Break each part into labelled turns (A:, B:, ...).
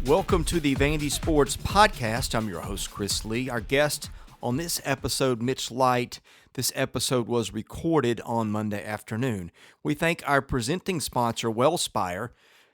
A: Welcome to the VandySports podcast. I'm your host, Chris Lee. Our guest on this episode, Mitch Light. This episode was recorded on Monday afternoon. We thank our presenting sponsor, Wellspire,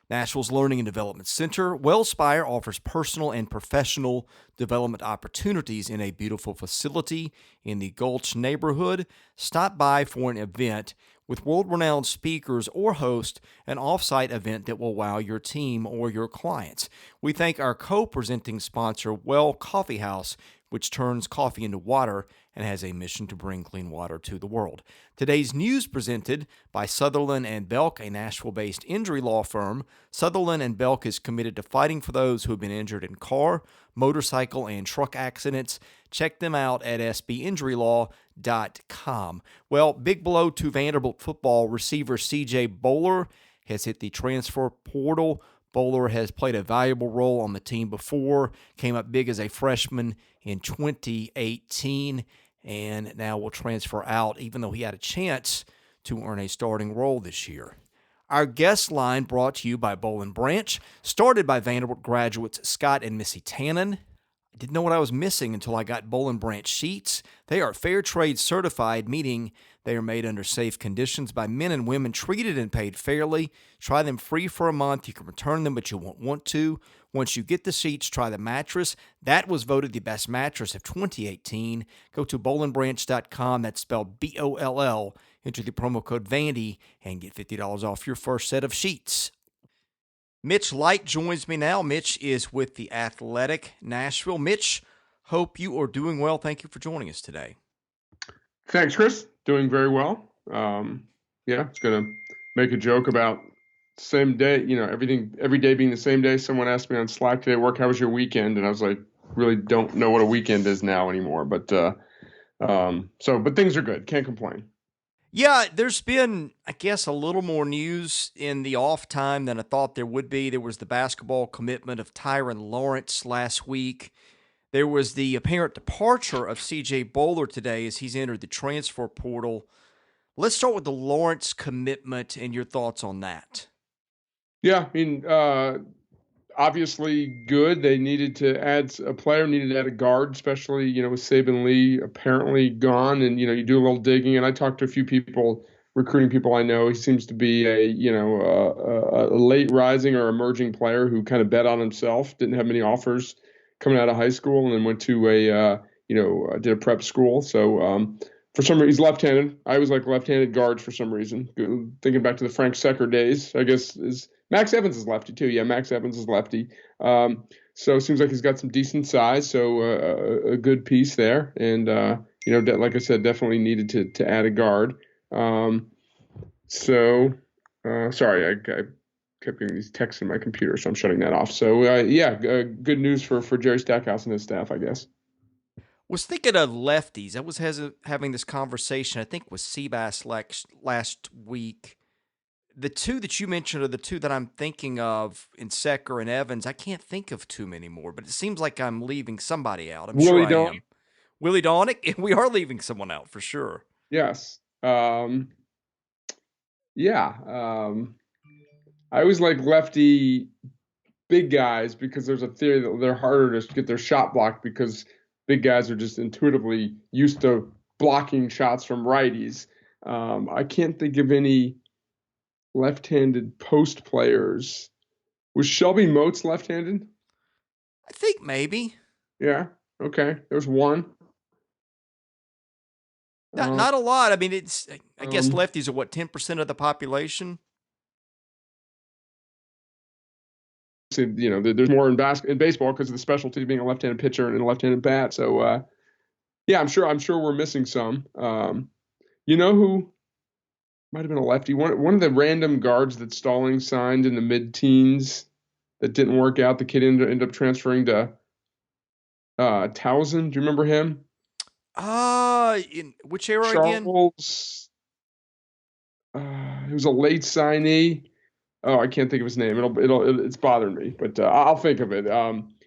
A: Nashville's Learning and Development Center. Wellspire offers personal and professional development opportunities in a beautiful facility in the Gulch neighborhood. Stop by for an event with world-renowned speakers or host an off-site event that will wow your team or your clients. We thank our co-presenting sponsor, Well Coffee House, which turns coffee into water and has a mission to bring clean water to the world. Today's news presented by Sutherland & Belk, a Nashville-based injury law firm. Sutherland & Belk is committed to fighting for those who have been injured in car, motorcycle, and truck accidents. Check them out at sbinjurylaw.com. Well, big blow to Vanderbilt football receiver C.J. Bolar has hit the transfer portal. Bolar has played a valuable role on the team before, came up big as a freshman in 2018, and now will transfer out, even though he had a chance to earn a starting role this year. Our guest line brought to you by Boll & Branch, started by Vanderbilt graduates Scott and Missy Tannen. I didn't know what I was missing until I got Boll & Branch sheets. They are fair trade certified, meaning they are made under safe conditions by men and women treated and paid fairly. Try them free for a month. You can return them, but you won't want to. Once you get the sheets, try the mattress. That was voted the best mattress of 2018. Go to bollandbranch.com. That's spelled B-O-L-L. Enter the promo code Vandy and get $50 off your first set of sheets. Mitch Light joins me now. Mitch is with the Athletic Nashville. Mitch, hope you are doing well. Thank you for joining us today.
B: Thanks, Chris. Doing very well. It's going to make a joke about same day, every day being the same day. Someone asked me on Slack today at work, how was your weekend? And I was like, really don't know what a weekend is now anymore. But things are good. Can't complain.
A: Yeah, there's been, I guess, a little more news in the off time than I thought there would be. There was the basketball commitment of Tyrin Lawrence last week. There was the apparent departure of C.J. Bolar today as he's entered the transfer portal. Let's start with the Lawrence commitment and your thoughts on that.
B: Yeah, obviously good. They needed to add a player, needed to add a guard, especially, with Saban Lee apparently gone. And, you do a little digging. And I talked to a few people, recruiting people I know. He seems to be a late rising or emerging player who kind of bet on himself, didn't have many offers coming out of high school, and then went to did a prep school. So for some reason, he's left-handed. I always like left-handed guards for some reason. Thinking back to the Frank Secker days, I guess Max Evans is lefty too. Yeah, Max Evans is lefty. So it seems like he's got some decent size. So a good piece there. And, like I said, definitely needed to add a guard. Sorry, I kept getting these texts in my computer, so I'm shutting that off. So, good news for Jerry Stackhouse and his staff, I guess.
A: Was thinking of lefties. I was having this conversation, I think, with Seabass last week. The two that you mentioned are the two that I'm thinking of in Secker and Evans. I can't think of too many more, but it seems like I'm leaving somebody out. I'm sure I am. Willie Donick? We are leaving someone out for sure.
B: Yes. I always like lefty big guys because there's a theory that they're harder to get their shot blocked because big guys are just intuitively used to blocking shots from righties. I can't think of any left-handed post players. Was Shelby Moats left-handed?
A: I think maybe.
B: Yeah. Okay. There's one.
A: Not a lot. I mean, I guess lefties are 10% of the population?
B: There's more in baseball because of the specialty being a left-handed pitcher and a left-handed bat. So, I'm sure we're missing some. Who might have been a lefty? One of the random guards that Stallings signed in the mid-teens that didn't work out. The kid ended up transferring to Towson. Do you remember him?
A: In which era
B: Charles, again? He was a late signee. Oh, I can't think of his name. It's bothering me, but I'll think of it.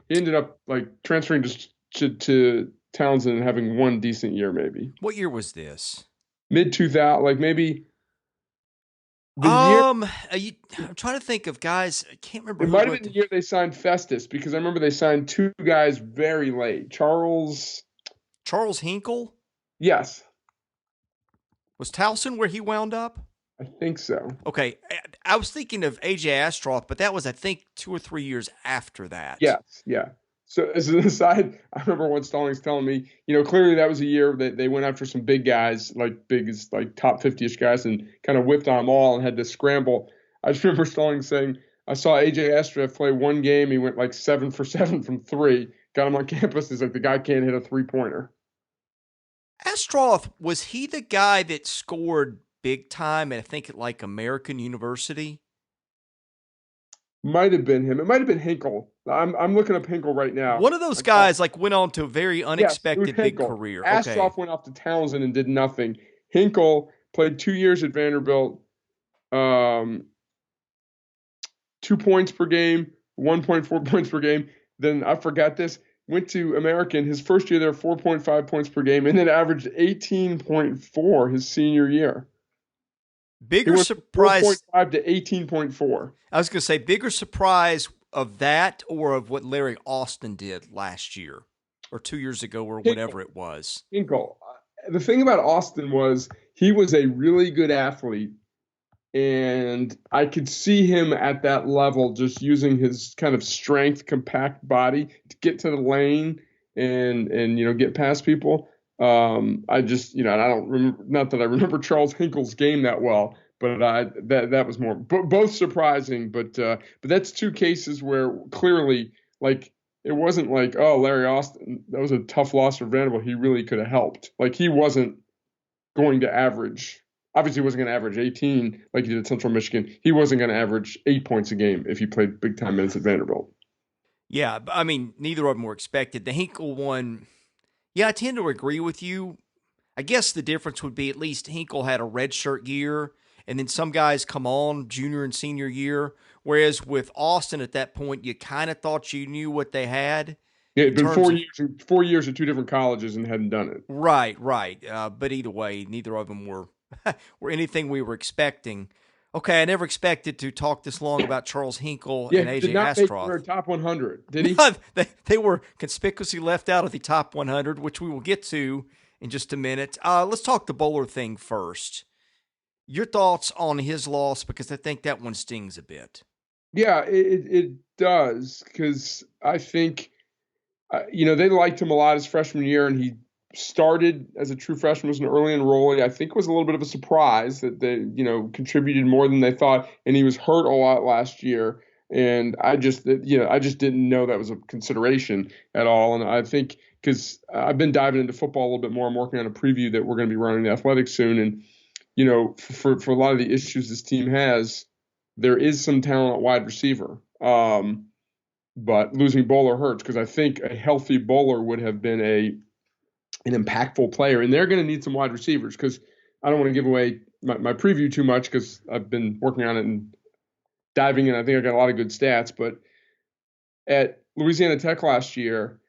B: He ended up transferring to Townsend and having one decent year, maybe.
A: What year was this?
B: Mid-2000, maybe The year
A: I'm trying to think of guys. I can't remember
B: it
A: who
B: might have
A: went
B: been
A: to
B: the year they signed Festus because I remember they signed two guys very late.
A: Charles Hinkle.
B: Yes,
A: Was Towson where he wound up?
B: I think so.
A: Okay, I was thinking of AJ Astroff, but that was, I think, 2 or 3 years after that.
B: Yes, yeah. So as an aside, I remember when Stallings telling me, clearly that was a year that they went after some big guys, like big as like top 50-ish guys, and kind of whipped on them all and had to scramble. I just remember Stallings saying, I saw AJ Astroff play one game. He went like 7 for 7 from three. Got him on campus. He's like, the guy can't hit a 3-pointer.
A: Astroff, was he the guy that scored big time, I think, at like American University?
B: Might have been him. It might have been Hinkle. I'm looking up Hinkle right now.
A: One of those guys like went on to a very
B: Yes, it was
A: unexpected big
B: Hinkle.
A: career. Okay.
B: Astroff went off to Townsend and did nothing. Hinkle played 2 years at Vanderbilt. 2 points per game, 1.4 points per game. Then I forgot this. Went to American. His first year there, 4.5 points per game, and then averaged 18.4 his senior year. He
A: Bigger
B: went from
A: surprise.
B: 4.5 to 18.4.
A: I was going to say bigger surprise of that or of what Larry Austin did last year or 2 years ago or whatever it was.
B: Hinkle. The thing about Austin was he was a really good athlete, and I could see him at that level just using his kind of strength, compact body to get to the lane and get past people. I just I don't remember, not that I remember Charles Hinkle's game that well, but that was more both surprising. But that's two cases where clearly like it wasn't like, oh, Larry Austin, that was a tough loss for Vanderbilt. He really could have helped. Like he wasn't going to average. Obviously, he wasn't going to average 18 like he did at Central Michigan. He wasn't going to average 8 points a game if he played big time minutes at Vanderbilt.
A: Yeah, I mean, neither of them were expected. The Hinkle one, yeah, I tend to agree with you. I guess the difference would be at least Hinkle had a redshirt year, and then some guys come on junior and senior year. Whereas with Austin at that point, you kind of thought you knew what they had.
B: Yeah, it'd been 4 years at two different colleges and hadn't done it.
A: Right. But either way, neither of them were anything we were expecting. Okay, I never expected to talk this long about Charles Hinkle and AJ
B: did not
A: Astroff.
B: make top 100, did he?
A: They were conspicuously left out of the top 100, which we will get to in just a minute. Let's talk the Bolar thing first. Your thoughts on his loss, because I think that one stings a bit.
B: Yeah, it does, because I think, they liked him a lot his freshman year, and he started as a true freshman, was an early enrollee. I think it was a little bit of a surprise that they, contributed more than they thought, and he was hurt a lot last year. And I just didn't know that was a consideration at all. And I think because I've been diving into football a little bit more, I'm working on a preview that we're going to be running in athletics soon. And, for a lot of the issues this team has, there is some talent at wide receiver. But losing Bolar hurts because I think a healthy Bolar would have been an impactful player. And they're going to need some wide receivers because I don't want to give away my preview too much because I've been working on it and diving in. I think I got a lot of good stats. But at Louisiana Tech last year,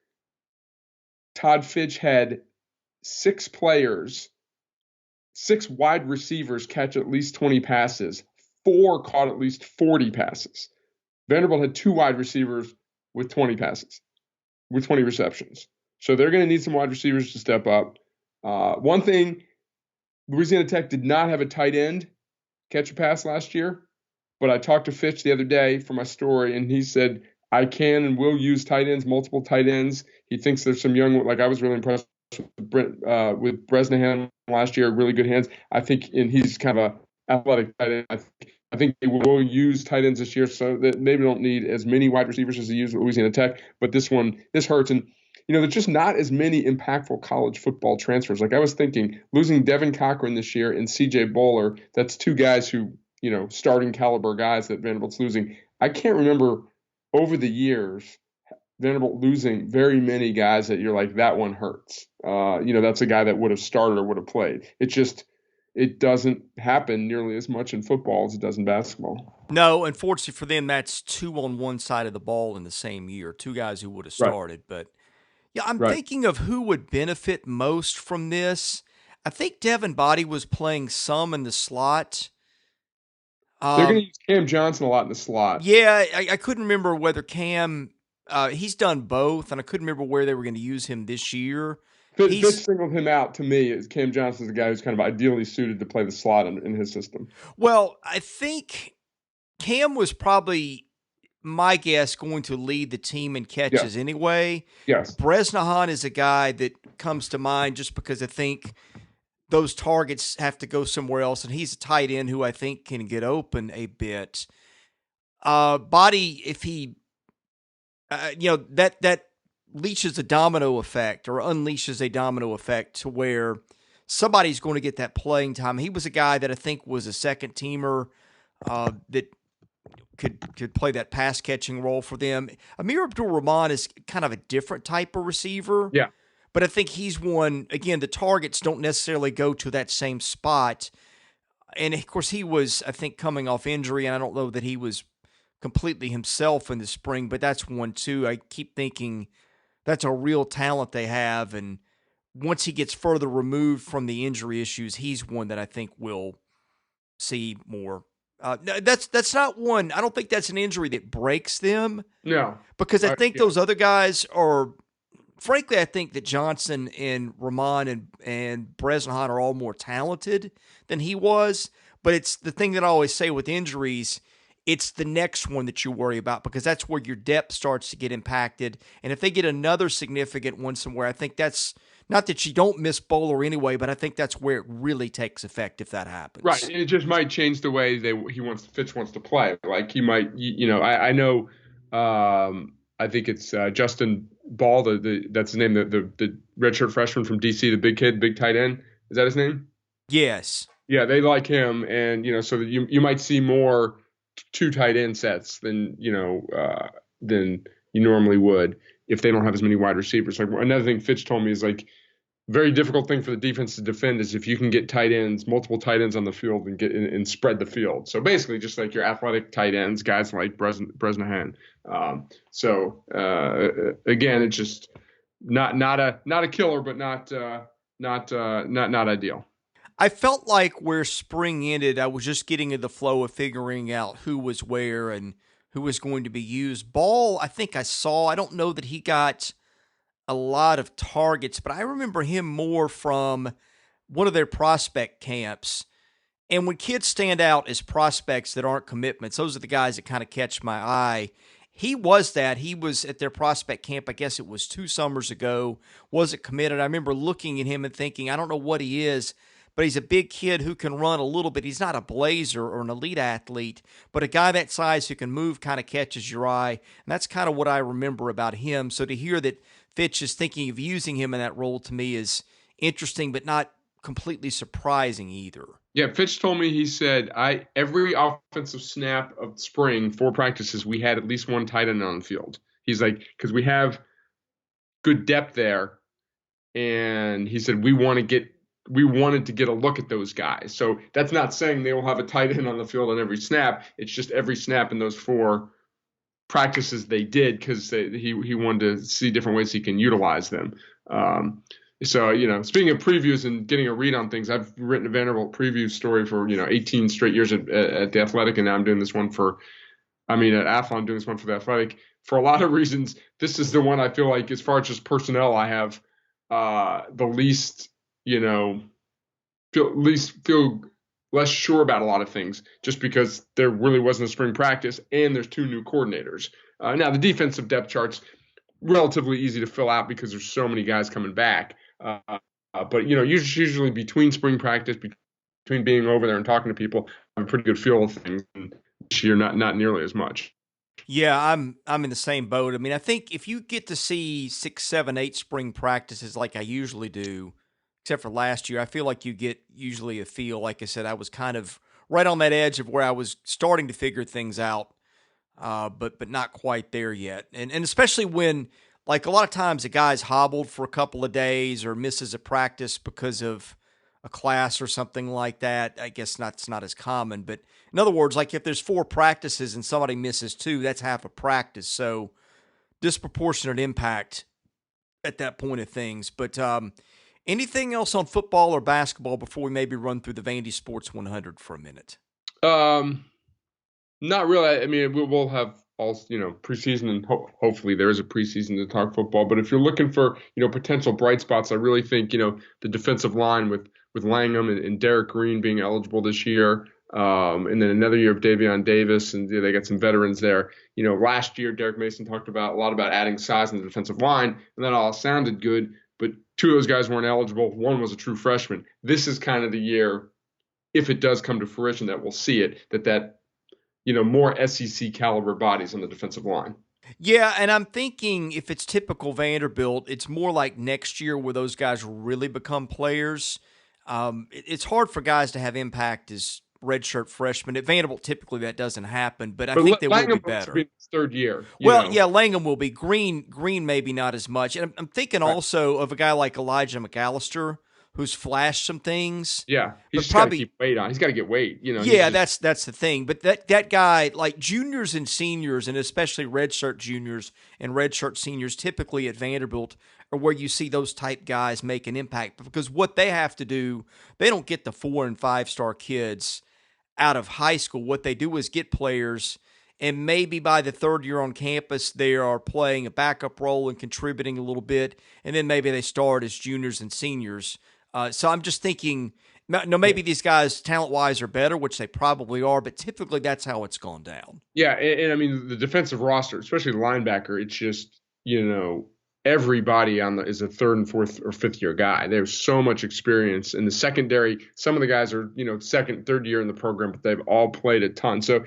B: Todd Fitch had 6 wide receivers catch at least 20 passes. 4 caught at least 40 passes. Vanderbilt had 2 wide receivers with 20 passes, with 20 receptions. So they're going to need some wide receivers to step up. One thing, Louisiana Tech did not have a tight end catch a pass last year, but I talked to Fitch the other day for my story, and he said, I can and will use tight ends, multiple tight ends. He thinks there's some young, like I was really impressed with Bresnahan last year, really good hands. I think, and he's kind of an athletic tight end. I think they will use tight ends this year, so that maybe don't need as many wide receivers as they use at Louisiana Tech. But this hurts. And, there's just not as many impactful college football transfers. Like I was thinking, losing Devin Cochran this year and CJ Bolar, that's 2 guys who, starting caliber guys that Vanderbilt's losing. I can't remember over the years Vanderbilt losing very many guys that you're like, that one hurts. That's a guy that would have started or would have played. It doesn't happen nearly as much in football as it does in basketball.
A: No, unfortunately for them, that's 2 on one side of the ball in the same year. 2 guys who would have started. Right. But yeah, I'm thinking of who would benefit most from this. I think Devin Body was playing some in the slot.
B: They're going
A: Um,
B: to use Cam Johnson a lot in the slot.
A: yeah, I couldn't remember whether Cam. He's done both, and I couldn't remember where they were going to use him this year.
B: Fitz
A: He's
B: singled him out to me as Cam Johnson's the guy who's kind of ideally suited to play the slot in his system.
A: well, I think Cam was probably my guess going to lead the team in catches
B: Yes.
A: anyway.
B: Yes.
A: Bresnahan is a guy that comes to mind just because I think those targets have to go somewhere else, and he's a tight end who I think can get open a bit. Body, if he, that leashes a domino effect or unleashes a domino effect to where somebody's going to get that playing time. He was a guy that I think was a second teamer that could play that pass catching role for them. Emir Rahman is kind of a different type of receiver,
B: Yeah.
A: but I think he's one. Again, the targets don't necessarily go to that same spot, and of course he was, I think, coming off injury, and I don't know that he was completely himself in the spring, but that's one too. I keep thinking that's a real talent they have, and once he gets further removed from the injury issues, he's one that I think will see more. No, that's not one. I don't think that's an injury that breaks them
B: No.
A: because I think
B: Yeah.
A: those other guys are. Frankly, I think that Johnson and Rahman and Bresnahan are all more talented than he was. But it's the thing that I always say with injuries, it's the next one that you worry about because that's where your depth starts to get impacted. And if they get another significant one somewhere, I think that's not that you don't miss Bolar anyway, but I think that's where it really takes effect if that
B: Right.
A: happens.
B: And it just might change the way Fitz wants to play. Like he might, I know, I think it's Justin Ball, that's his name, the redshirt freshman from DC, the big kid, big tight end. Is that his name?
A: Yes.
B: Yeah, they like him, and so that you might see more two tight end sets than you normally would if they don't have as many wide receivers. Like another thing Fitch told me is like very difficult thing for the defense to defend is if you can get multiple tight ends on the field and spread the field. So basically, just like your athletic tight ends, guys like Bresnahan. Again, it's just not a killer, but not ideal.
A: I felt like where spring ended, I was just getting in the flow of figuring out who was where and who was going to be used. Ball, I think I don't know that he got a lot of targets, but I remember him more from one of their prospect camps. And when kids stand out as prospects that aren't commitments, those are the guys that kind of catch my eye. He was that. He was at their prospect camp, I guess it was 2 summers ago, wasn't committed. I remember looking at him and thinking, I don't know what he is, but he's a big kid who can run a little bit. He's not a blazer or an elite athlete, but a guy that size who can move kind of catches your eye. And that's kind of what I remember about him. So to hear that Fitch is thinking of using him in that role to me is interesting, but not completely surprising either.
B: Yeah, Fitch told me, he said, every offensive snap of spring, 4 practices, we had at least one tight end on the field. He's like, because we have good depth there, and he said we wanted to get a look at those guys. So that's not saying they will have a tight end on the field on every snap. It's just every snap in those 4 practices they did because he wanted to see different ways he can utilize them. So, speaking of previews and getting a read on things, I've written a Vanderbilt preview story for, 18 straight years at the Athletic, and now I'm doing this one at Athlon, doing this one for the Athletic. For a lot of reasons, this is the one I feel like, as far as just personnel, I have the least, feel less sure about a lot of things, just because there really wasn't a spring practice and there's 2 new coordinators. Now, the defensive depth chart's relatively easy to fill out because there's so many guys coming back. But usually between spring practice, between being over there and talking to people, I have a pretty good feel of things. And this year, not nearly as much.
A: Yeah, I'm in the same boat. I mean, I think if you get to see 6, 7, 8 spring practices like I usually do, except for last year, I feel like you get usually a feel. Like I said, I was kind of right on that edge of where I was starting to figure things out, but not quite there yet. And especially when, like, a lot of times a guy's hobbled for a couple of days or misses a practice because of a class or something like that. I guess that's not as common, but in other words, like if there's 4 practices and somebody misses 2, that's half a practice. So disproportionate impact at that point of things. But anything else on football or basketball before we maybe run through the VandySports 100 for a minute?
B: Not really. I mean, we'll have all, preseason, and hopefully there is a preseason to talk football. But if you're looking for, potential bright spots, I really think, the defensive line with Langham and Derek Green being eligible this year, and then another year of Davion Davis, and they got some veterans there. Last year Derek Mason talked about a lot about adding size in the defensive line, and that all sounded good. But two of those guys weren't eligible. One was a true freshman. This is kind of the year, if it does come to fruition, that we'll see it, that more SEC caliber bodies on the defensive line.
A: Yeah, and I'm thinking if it's typical Vanderbilt, it's more like next year where those guys really become players. It's hard for guys to have impact as redshirt freshmen. At Vanderbilt, typically that doesn't happen, but I think they will be better.
B: Be his third year.
A: Well, yeah, Langham will be. Green maybe not as much. And I'm thinking also of a guy like Elijah McAllister, who's flashed some things.
B: Yeah, he's got to keep weight on. He's got to get weight.
A: Yeah, that's the thing. But that guy, like juniors and seniors, and especially redshirt juniors and redshirt seniors, typically at Vanderbilt are where you see those type guys make an impact. Because what they have to do, they don't get the 4- and 5-star kids out of high school. What they do is get players, and maybe by the third year on campus, they are playing a backup role and contributing a little bit, and then maybe they start as juniors and seniors. So I'm just thinking, maybe these guys talent-wise are better, which they probably are, but typically that's how it's gone down.
B: Yeah, and I mean the defensive roster, especially linebacker, it's just everybody is a third and fourth or fifth year guy. There's so much experience in the secondary. Some of the guys are second, third year in the program, but they've all played a ton. So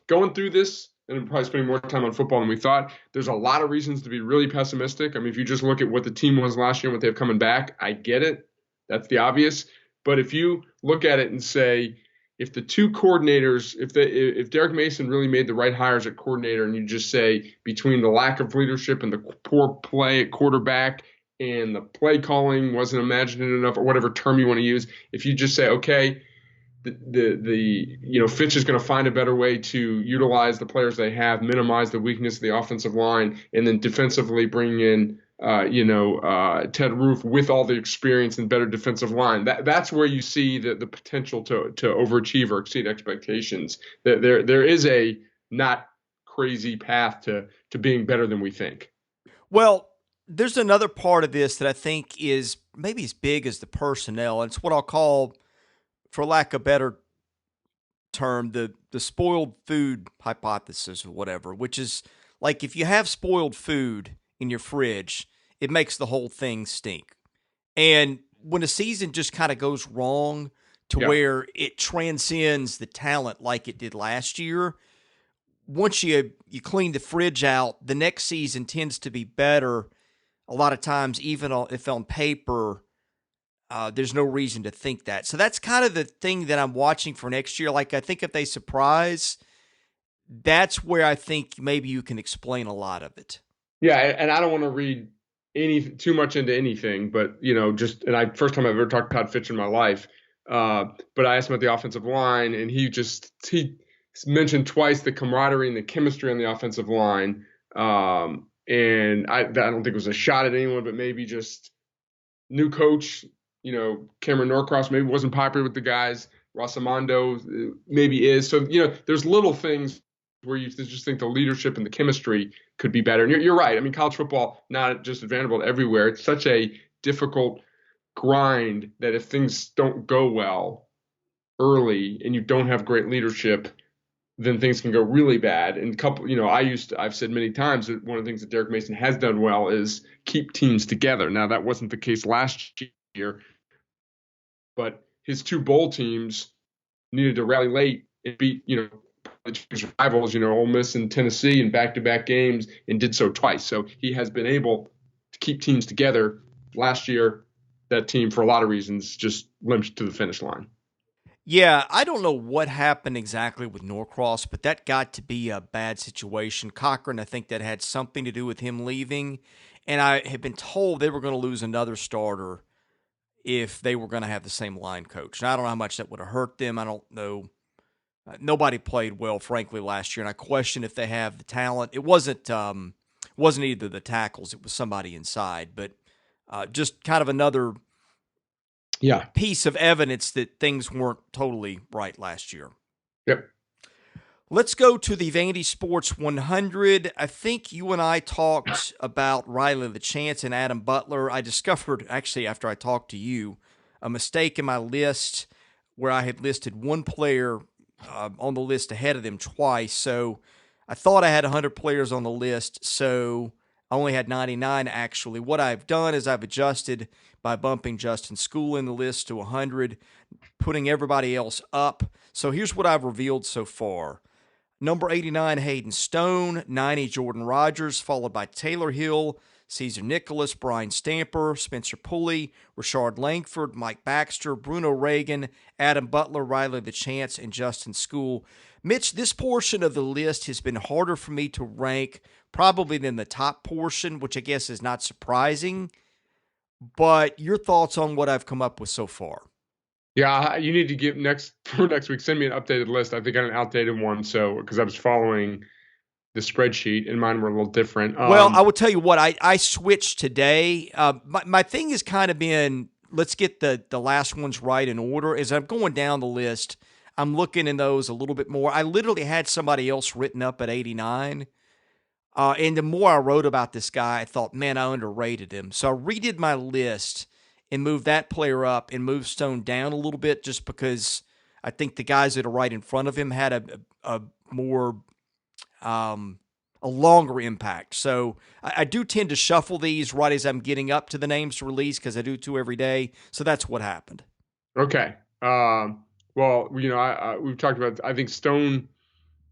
B: going through this, and I'm probably spending more time on football than we thought, there's a lot of reasons to be really pessimistic. I mean, if you just look at what the team was last year and what they have coming back, I get it. That's the obvious. But if you look at it and say, if the two coordinators, if Derek Mason really made the right hires at coordinator, and you just say between the lack of leadership and the poor play at quarterback and the play calling wasn't imaginative enough, or whatever term you want to use, if you just say, okay, Fitch is going to find a better way to utilize the players they have, minimize the weakness of the offensive line, and then defensively bring in Ted Roof with all the experience and better defensive line. That's where you see the potential to overachieve or exceed expectations. There is a not crazy path to being better than we think.
A: Well, there's another part of this that I think is maybe as big as the personnel. And it's what I'll call, for lack of a better term, the spoiled food hypothesis or whatever, which is like if you have spoiled food in your fridge, it makes the whole thing stink. And when a season just kind of goes wrong to where it transcends the talent like it did last year, once you clean the fridge out, the next season tends to be better a lot of times, even if on paper there's no reason to think that. So that's kind of the thing that I'm watching for next year. Like, I think if they surprise, that's where I think maybe you can explain a lot of it.
B: Yeah, and I don't want to read too much into anything, but first time I've ever talked to Todd Fitch in my life. But I asked him about the offensive line, and he mentioned twice the camaraderie and the chemistry on the offensive line. And I don't think it was a shot at anyone, but maybe just new coach, Cameron Norcross maybe wasn't popular with the guys. Rosamondo maybe is. So, there's little things where you just think the leadership and the chemistry could be better. And you're right. I mean, college football, not just at Vanderbilt, everywhere, it's such a difficult grind that if things don't go well early and you don't have great leadership, then things can go really bad. And I've said many times that one of the things that Derek Mason has done well is keep teams together. Now, that wasn't the case last year, but his two bowl teams needed to rally late and beat, rivals, Ole Miss and Tennessee in back-to-back games, and did so twice. So he has been able to keep teams together. Last year, that team, for a lot of reasons, just limped to the finish line.
A: Yeah, I don't know what happened exactly with Norcross, but that got to be a bad situation. Cochran, I think that had something to do with him leaving, and I had been told they were going to lose another starter if they were going to have the same line coach. And I don't know how much that would have hurt them. I don't know. Nobody played well, frankly, last year, and I question if they have the talent. It wasn't either the tackles; it was somebody inside. But just kind of another piece of evidence that things weren't totally right last year.
B: Yep.
A: Let's go to the VandySports 100. I think you and I talked about Riley LeChance and Adam Butler. I discovered, actually, after I talked to you, a mistake in my list where I had listed one player on the list ahead of them twice. So I thought I had 100 players on the list, so I only had 99 actually. What I've done is I've adjusted by bumping Justin School in the list to 100, putting everybody else up. So here's what I've revealed so far. Number 89, Hayden Stone. 90, Jordan Rogers, followed by Taylor Hill, Caesar Nicholas, Brian Stamper, Spencer Pulley, Rashard Langford, Mike Baxter, Bruno Reagan, Adam Butler, Riley LeChance, and Justin School. Mitch, this portion of the list has been harder for me to rank probably than the top portion, which I guess is not surprising. But your thoughts on what I've come up with so far?
B: Yeah, you need to give next week. Send me an updated list. I think I got an outdated one, so because I was following the spreadsheet and mine were a little different.
A: Well, I will tell you what, I switched today. My thing has kind of been, let's get the last ones right in order. As I'm going down the list, I'm looking in those a little bit more. I literally had somebody else written up at 89. And the more I wrote about this guy, I thought, man, I underrated him. So I redid my list and moved that player up and moved Stone down a little bit just because I think the guys that are right in front of him had a more a longer impact. So I do tend to shuffle these right as I'm getting up to the names to release because I do two every day. So that's what happened.
B: Okay. Well, we've talked about. I think Stone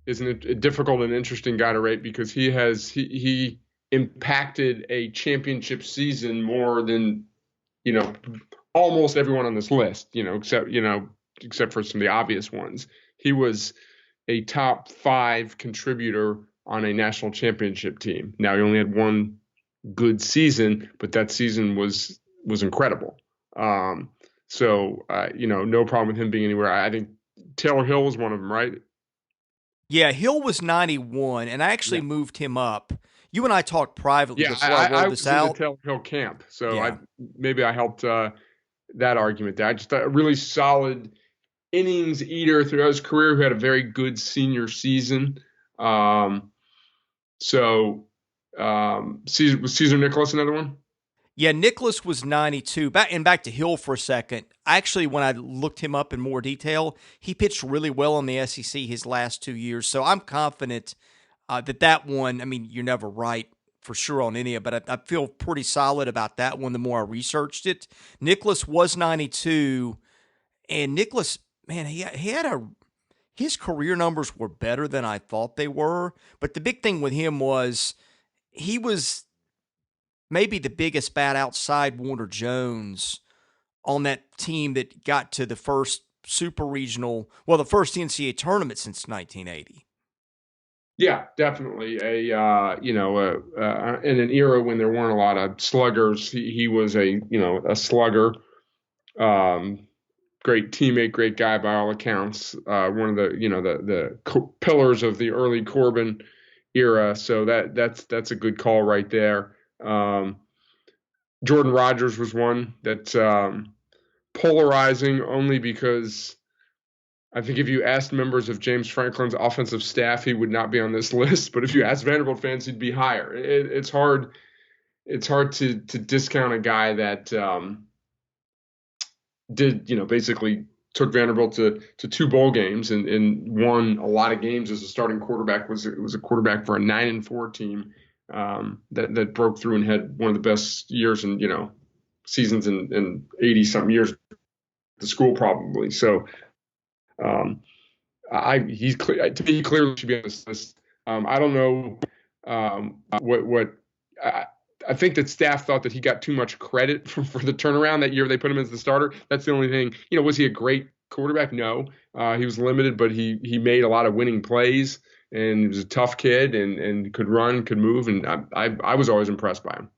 B: is a difficult and interesting guy to rate because he impacted a championship season more than almost everyone on this list. Except for some of the obvious ones. He was a top 5 contributor on a national championship team. Now he only had one good season, but that season was incredible. So no problem with him being anywhere. I think Taylor Hill was one of them, right?
A: Yeah, Hill was 91, and I actually moved him up. You and I talked privately before I rolled this out.
B: I was in the Taylor Hill camp, so
A: yeah.
B: maybe I helped that argument there. I just thought a really solid innings eater throughout his career who had a very good senior season. Was Caesar Nicholas another one?
A: Yeah, Nicholas was 92. Back to Hill for a second. Actually, when I looked him up in more detail, he pitched really well in the SEC his last 2 years. So I'm confident that one, I mean, you're never right for sure on any of it, but I feel pretty solid about that one the more I researched it. Nicholas was 92, and Nicholas, man, he had his career numbers were better than I thought they were. But the big thing with him was he was maybe the biggest bat outside Warner Jones on that team that got to the first super regional, the first NCAA tournament since 1980.
B: Yeah, definitely. In an era when there weren't a lot of sluggers, he was a slugger. Great teammate, great guy by all accounts. One of the pillars of the early Corbin era. So that's a good call right there. Jordan Rogers was one that's polarizing only because I think if you asked members of James Franklin's offensive staff, he would not be on this list. But if you ask Vanderbilt fans, he'd be higher. It's hard to discount a guy that basically took Vanderbilt to 2 bowl games and won a lot of games as a starting quarterback. Was a quarterback for a 9-4 team that broke through and had one of the best years in seasons in 80-something years at the school probably. So he clearly should be on this list. I don't know what. I think that staff thought that he got too much credit for the turnaround that year they put him as the starter. That's the only thing. Was he a great quarterback? No. He was limited, but he made a lot of winning plays, and he was a tough kid and could run, could move, and I was always impressed by him.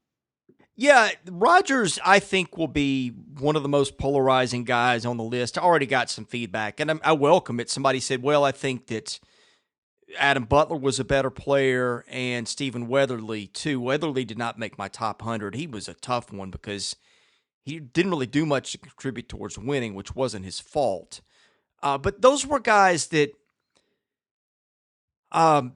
A: Yeah, Rogers, I think, will be one of the most polarizing guys on the list. I already got some feedback, and I welcome it. Somebody said, well, I think that Adam Butler was a better player, and Stephen Weatherly, too. Weatherly did not make my top 100. He was a tough one because he didn't really do much to contribute towards winning, which wasn't his fault. But those were guys that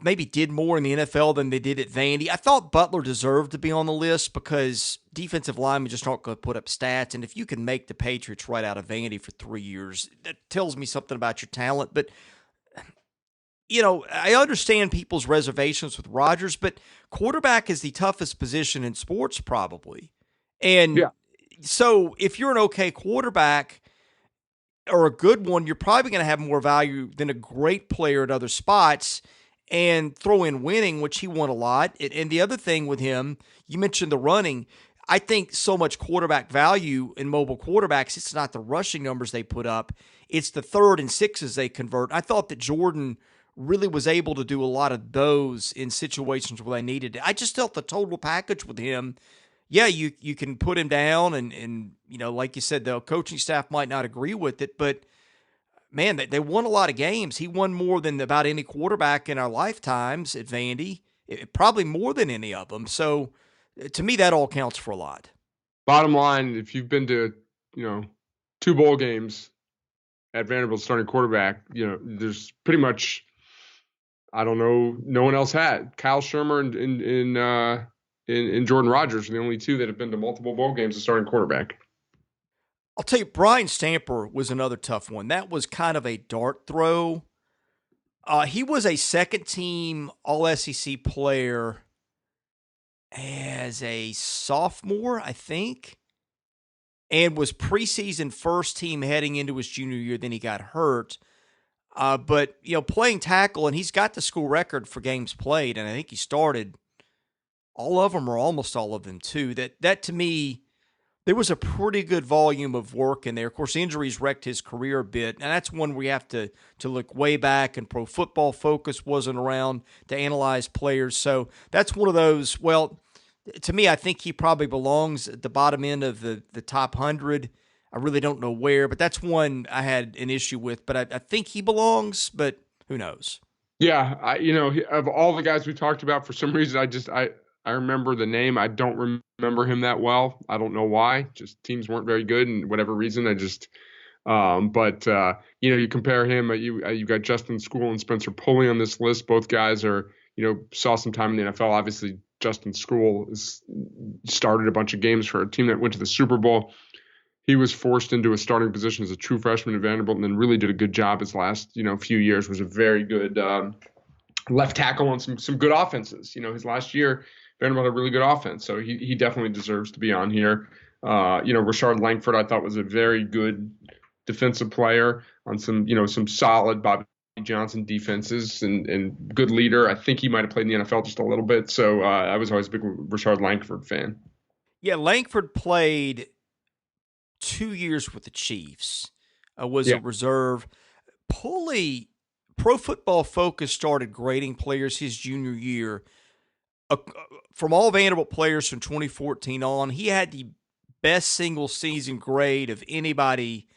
A: maybe did more in the NFL than they did at Vandy. I thought Butler deserved to be on the list because defensive linemen just aren't going to put up stats. And if you can make the Patriots right out of Vandy for 3 years, that tells me something about your talent. But, I understand people's reservations with Rodgers, but quarterback is the toughest position in sports probably. And
B: Yeah.
A: so if you're an okay quarterback or a good one, you're probably going to have more value than a great player at other spots. And throw in winning, which he won a lot. And the other thing with him, you mentioned the running. I think so much quarterback value in mobile quarterbacks, it's not the rushing numbers they put up, it's the third and sixes they convert. I thought that Jordan really was able to do a lot of those in situations where they needed it. I just felt the total package with him. Yeah, you can put him down, and like you said, the coaching staff might not agree with it, but man, they won a lot of games. He won more than about any quarterback in our lifetimes at Vandy, probably more than any of them. So to me, that all counts for a lot.
B: Bottom line, if you've been to, 2 bowl games at Vanderbilt starting quarterback, there's pretty much, I don't know, no one else had. Kyle Shermer and Jordan Rodgers are the only two that have been to multiple bowl games as starting quarterback.
A: I'll tell you, Brian Stamper was another tough one. That was kind of a dart throw. He was a second-team All-SEC player as a sophomore, I think, and was preseason first team heading into his junior year. Then he got hurt. But, playing tackle, and he's got the school record for games played, and I think he started all of them or almost all of them too. That to me, there was a pretty good volume of work in there. Of course, injuries wrecked his career a bit, and that's one we have to look way back, and Pro Football Focus wasn't around to analyze players. So that's one of those, well, to me, I think he probably belongs at the bottom end of the top 100. I really don't know where, but that's one I had an issue with. But I think he belongs, but who knows?
B: Yeah, of all the guys we talked about, for some reason, I remember the name. I don't remember him that well. I don't know why. Just teams weren't very good, and whatever reason, I just. You compare him. You got Justin School and Spencer Pulley on this list. Both guys are, saw some time in the NFL. Obviously, Justin School started a bunch of games for a team that went to the Super Bowl. He was forced into a starting position as a true freshman at Vanderbilt, and then really did a good job his last, few years. Was a very good left tackle on some good offenses. His last year, Vanderbilt had a really good offense, so he definitely deserves to be on here. Rashard Langford, I thought, was a very good defensive player on some solid Bobby Johnson defenses and good leader. I think he might have played in the NFL just a little bit, so I was always a big Rashard Langford fan.
A: Yeah, Langford played 2 years with the Chiefs, was
B: Yeah.
A: a reserve. Pulley, Pro Football Focus started grading players his junior year. From all Vanderbilt players from 2014 on, he had the best single season grade of anybody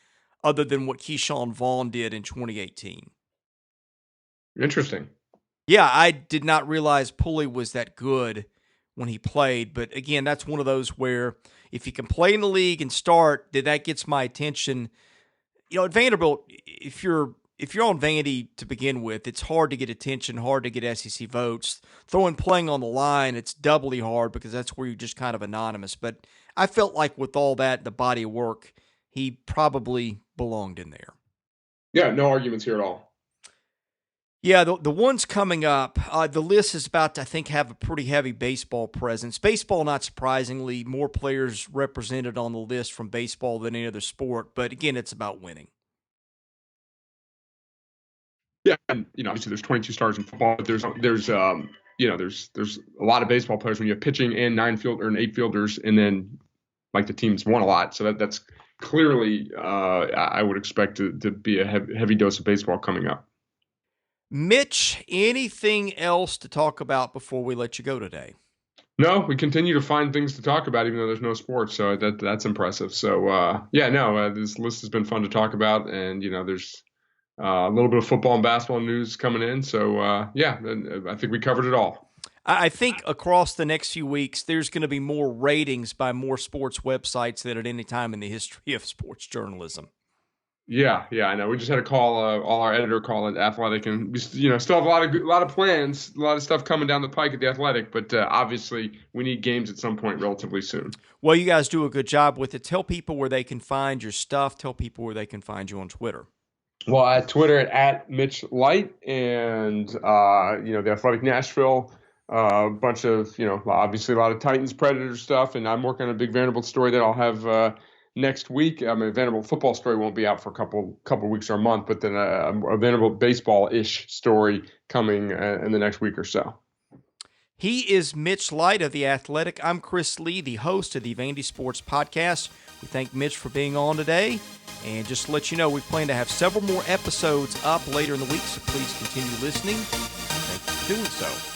A: other than what Keyshawn Vaughn did in 2018.
B: Interesting.
A: Yeah, I did not realize Pulley was that good when he played. But again, that's one of those where if you can play in the league and start, that gets my attention. At Vanderbilt, if you're on Vandy to begin with, it's hard to get attention, hard to get SEC votes. Throwing playing on the line, it's doubly hard because that's where you're just kind of anonymous. But I felt like with all that, the body of work, he probably belonged in there.
B: Yeah, no arguments here at all.
A: Yeah, the ones coming up, the list is about to, I think, have a pretty heavy baseball presence. Baseball, not surprisingly, more players represented on the list from baseball than any other sport. But again, it's about winning.
B: Yeah, and obviously there's 22 stars in football, but there's a lot of baseball players when you have pitching and 8 fielders, and then like the teams won a lot. So that's clearly I would expect to be a heavy dose of baseball coming up.
A: Mitch, anything else to talk about before we let you go today?
B: No, we continue to find things to talk about, even though there's no sports. So that's impressive. So this list has been fun to talk about, and there's a little bit of football and basketball news coming in. So I think we covered it all.
A: I think across the next few weeks, there's going to be more ratings by more sports websites than at any time in the history of sports journalism.
B: Yeah, I know. We just had a call, all our editor call at Athletic, and we, still have a lot of plans, a lot of stuff coming down the pike at the Athletic. But obviously, we need games at some point relatively soon.
A: Well, you guys do a good job with it. Tell people where they can find your stuff. Tell people where they can find you on Twitter.
B: Well, at Twitter at Mitch Light, and the Athletic Nashville, a bunch of obviously a lot of Titans Predator stuff, and I'm working on a big Vanderbilt story that I'll have next week. I mean, Vanderbilt football story won't be out for a couple weeks or a month, but then a Vanderbilt baseball-ish story coming in the next week or so.
A: He is Mitch Light of The Athletic. I'm Chris Lee, the host of the VandySports podcast. We thank Mitch for being on today. And just to let you know, we plan to have several more episodes up later in the week, so please continue listening. Thank you for doing so.